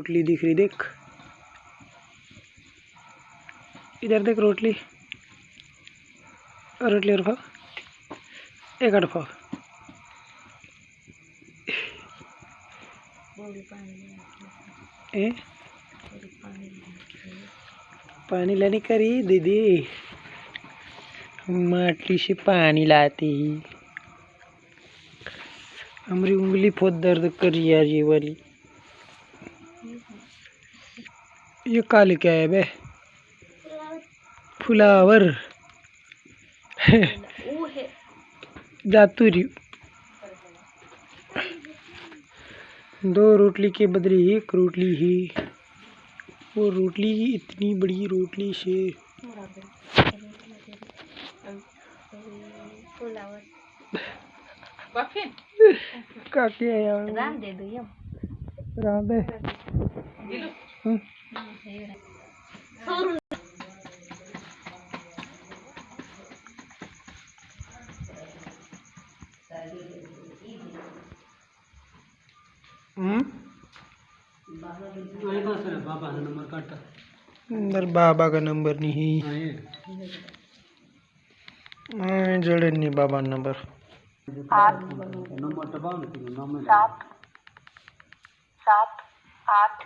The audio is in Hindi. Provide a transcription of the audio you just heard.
रोटली दिख रही, देख इधर देख रोटली। रोटली और खाओ, एक आध खाओ। पानी लाने का रही दीदी, माटी से पानी लाती। हमारी उंगली बहुत दर्द कर रही है ये वाली। ये काले क्या है बे? फ्लावर जातुरी। 2 रोटली के बदले 1 रोटली ही। वो रोटली इतनी बड़ी रोटली से काके यार राम दे दो, राम दे। अंदर बाबा का नंबर नहीं है, जड़े नहीं बाबा नंबर 7 7 8